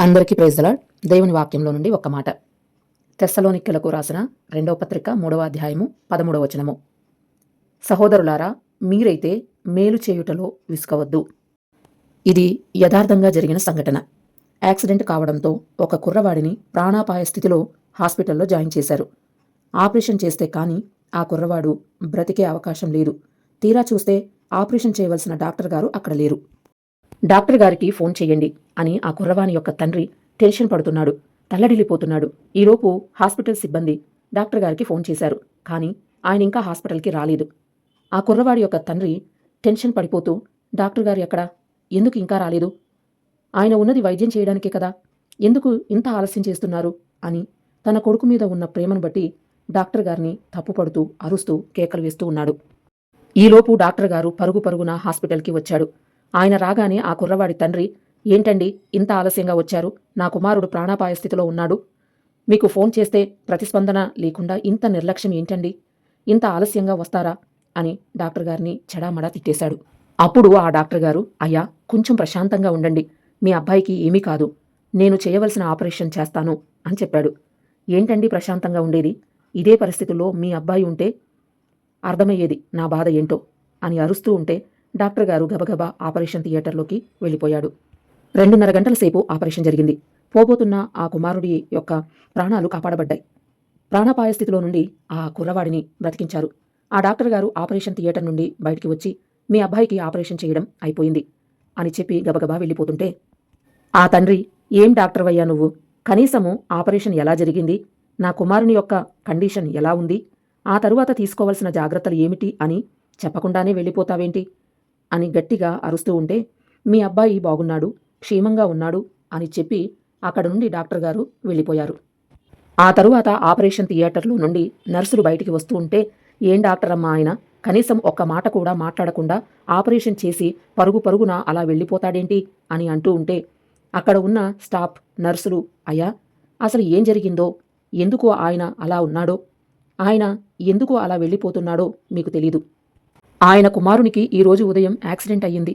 అందరికీ praise the lord. దేవుని వాక్యంలో నుండి ఒక మాట. తెస్సలోనికెలకు రాసిన 2వ పత్రిక 3వ అధ్యాయము 13వ వచనము. సహోదరులారా, మీరైతే మేలు చేయుటలో విసుకవద్దు. ఇది యథార్థంగా జరిగిన సంఘటన. యాక్సిడెంట్ కావడంతో ఒక కుర్రవాడిని ప్రాణాపాయ స్థితిలో హాస్పిటల్లో జాయిన్ చేశారు. ఆపరేషన్ చేస్తే కానీ ఆ కుర్రవాడు బ్రతికే అవకాశం లేదు. తీరా చూస్తే ఆపరేషన్ చేయవలసిన డాక్టర్ గారు అక్కడ లేరు. డాక్టర్ గారికి ఫోన్ చెయ్యండి అని ఆ కుర్రవాని యొక్క తండ్రి టెన్షన్ పడుతున్నాడు, తల్లడిల్లిపోతున్నాడు. ఈలోపు హాస్పిటల్ సిబ్బంది డాక్టర్ గారికి ఫోన్ చేశారు. కానీ ఆయన ఇంకా హాస్పిటల్కి రాలేదు. ఆ కుర్రవాడి యొక్క తండ్రి టెన్షన్ పడిపోతూ, డాక్టర్ గారు ఎక్కడా? ఎందుకు ఇంకా రాలేదు? ఆయన ఉన్నది వైద్యం చేయడానికే కదా, ఎందుకు ఇంత ఆలస్యం చేస్తున్నారు అని తన కొడుకు మీద ఉన్న ప్రేమను బట్టి డాక్టర్ గారిని తప్పుపడుతూ అరుస్తూ కేకలు వేస్తూ ఉన్నాడు. ఈలోపు డాక్టర్ గారు పరుగు పరుగున హాస్పిటల్కి వచ్చాడు. ఆయన రాగానే ఆ కుర్రవాడి తండ్రి, ఏంటండి ఇంత ఆలస్యంగా వచ్చారు? నా కుమారుడు ప్రాణాపాయ స్థితిలో ఉన్నాడు. మీకు ఫోన్ చేస్తే ప్రతిస్పందన లేకుండా ఇంత నిర్లక్ష్యం ఏంటండి? ఇంత ఆలస్యంగా వస్తారా అని డాక్టర్ గారిని చెడామడా తిట్టేశాడు. అప్పుడు ఆ డాక్టర్ గారు, అయ్యా, కొంచెం ప్రశాంతంగా ఉండండి, మీ అబ్బాయికి ఏమీ కాదు, నేను చేయవలసిన ఆపరేషన్ చేస్తాను అని చెప్పాడు. ఏంటండి ప్రశాంతంగా ఉండేది? ఇదే పరిస్థితుల్లో మీ అబ్బాయి ఉంటే అర్థమయ్యేది నా బాధ ఏంటో అని అరుస్తూ ఉంటే డాక్టర్ గారు గబగబా ఆపరేషన్ థియేటర్లోకి వెళ్ళిపోయాడు. 2:30 గంటల సేపు ఆపరేషన్ జరిగింది. పోబోతున్న ఆ కుమారుడి యొక్క ప్రాణాలు కాపాడబడ్డాయి. ప్రాణాపాయ స్థితిలో నుండి ఆ కుర్రవాడిని బ్రతికించారు. ఆ డాక్టర్ గారు ఆపరేషన్ థియేటర్ నుండి బయటికి వచ్చి, మీ అబ్బాయికి ఆపరేషన్ చేయడం అయిపోయింది అని చెప్పి గబగబా వెళ్ళిపోతుంటే ఆ తండ్రి, ఏం డాక్టర్వయ్యా నువ్వు? కనీసము ఆపరేషన్ ఎలా జరిగింది, నా కుమారుని యొక్క కండిషన్ ఎలా ఉంది, ఆ తరువాత తీసుకోవాల్సిన జాగ్రత్తలు ఏమిటి అని చెప్పకుండానే వెళ్ళిపోతావేంటి అని గట్టిగా అరుస్తూ ఉంటే, మీ అబ్బాయి బాగున్నాడు, క్షేమంగా ఉన్నాడు అని చెప్పి అక్కడ నుండి డాక్టర్ గారు వెళ్ళిపోయారు. ఆ తరువాత ఆపరేషన్ థియేటర్లో నుండి నర్సులు బయటికి వస్తూ ఉంటే, ఏం డాక్టర్ అమ్మా ఆయన, కనీసం ఒక్క మాట కూడా మాట్లాడకుండా ఆపరేషన్ చేసి పరుగు పరుగున అలా వెళ్ళిపోతాడేంటి అని అంటూ ఉంటే, అక్కడ ఉన్న స్టాఫ్ నర్సులు, అయ్యా, అసలు ఏం జరిగిందో, ఎందుకు ఆయన అలా ఉన్నాడో, ఆయన ఎందుకు అలా వెళ్ళిపోతున్నాడో మీకు తెలీదు. ఆయన కుమారునికి ఈరోజు ఉదయం యాక్సిడెంట్ అయ్యింది.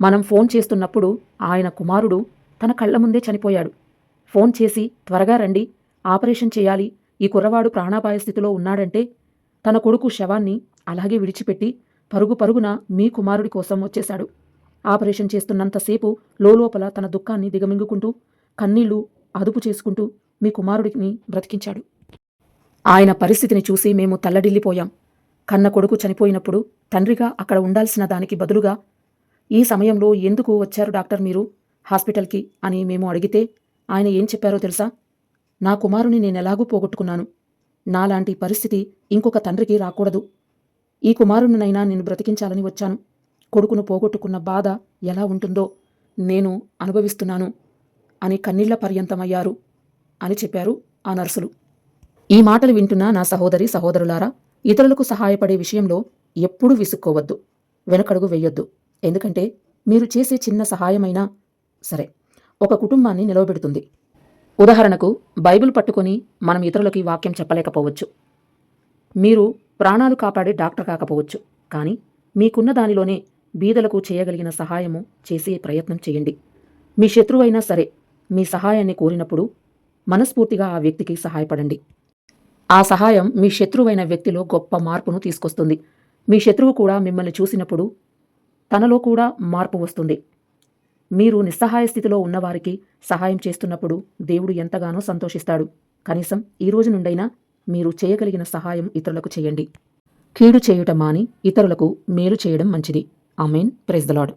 మనం ఫోన్ చేస్తున్నప్పుడు ఆయన కుమారుడు తన కళ్ళ ముందే చనిపోయాడు. ఫోన్ చేసి త్వరగా రండి, ఆపరేషన్ చేయాలి, ఈ కుర్రవాడు ప్రాణాపాయ స్థితిలో ఉన్నాడంటే తన కొడుకు శవాన్ని అలాగే విడిచిపెట్టి పరుగు పరుగున మీ కుమారుడి కోసం వచ్చేశాడు. ఆపరేషన్ చేస్తున్నంతసేపు లోపల తన దుఃఖాన్ని దిగమింగుకుంటూ కన్నీళ్లు అదుపు చేసుకుంటూ మీ కుమారుడిని బ్రతికించాడు. ఆయన పరిస్థితిని చూసి మేము తల్లడిల్లిపోయాం. కన్న కొడుకు చనిపోయినప్పుడు తండ్రిగా అక్కడ ఉండాల్సిన దానికి బదులుగా ఈ సమయంలో ఎందుకు వచ్చారు డాక్టర్ మీరు హాస్పిటల్కి అని మేము అడిగితే ఆయన ఏం చెప్పారో తెలుసా? నా కుమారుని నేనెలాగూ పోగొట్టుకున్నాను, నాలాంటి పరిస్థితి ఇంకొక తండ్రికి రాకూడదు, ఈ కుమారునినైనా నేను బ్రతికించాలని వచ్చాను, కొడుకును పోగొట్టుకున్న బాధ ఎలా ఉంటుందో నేను అనుభవిస్తున్నాను అని కన్నీళ్ల పర్యంతమయ్యారు అని చెప్పారు ఆ నర్సులు. ఈ మాటలు వింటున్న నా సహోదరి సహోదరులారా, ఇతరులకు సహాయపడే విషయంలో ఎప్పుడూ విసుక్కోవద్దు, వెనకడుగు వెయ్యొద్దు. ఎందుకంటే మీరు చేసే చిన్న సహాయమైనా సరే ఒక కుటుంబాన్ని నిలవబెడుతుంది. ఉదాహరణకు, బైబిల్ పట్టుకొని మనం ఇతరులకి వాక్యం చెప్పలేకపోవచ్చు, మీరు ప్రాణాలు కాపాడే డాక్టర్ కాకపోవచ్చు, కానీ మీకున్న దానిలోనే బీదలకు చేయగలిగిన సహాయము చేసే ప్రయత్నం చేయండి. మీ శత్రువైనా సరే మీ సహాయాన్ని కోరినప్పుడు మనస్ఫూర్తిగా ఆ వ్యక్తికి సహాయపడండి. ఆ సహాయం మీ శత్రువైన వ్యక్తిలో గొప్ప మార్పును తీసుకొస్తుంది. మీ శత్రువు కూడా మిమ్మల్ని చూసినప్పుడు తనలో కూడా మార్పు వస్తుంది. మీరు నిస్సహాయ స్థితిలో ఉన్నవారికి సహాయం చేస్తున్నప్పుడు దేవుడు ఎంతగానో సంతోషిస్తాడు. కనీసం ఈ రోజు నుండైనా మీరు చేయగలిగిన సహాయం ఇతరులకు చేయండి. కీడు చేయుట మాని ఇతరులకు మేలు చేయడం మంచిది. ఆమేన్. Praise the lord.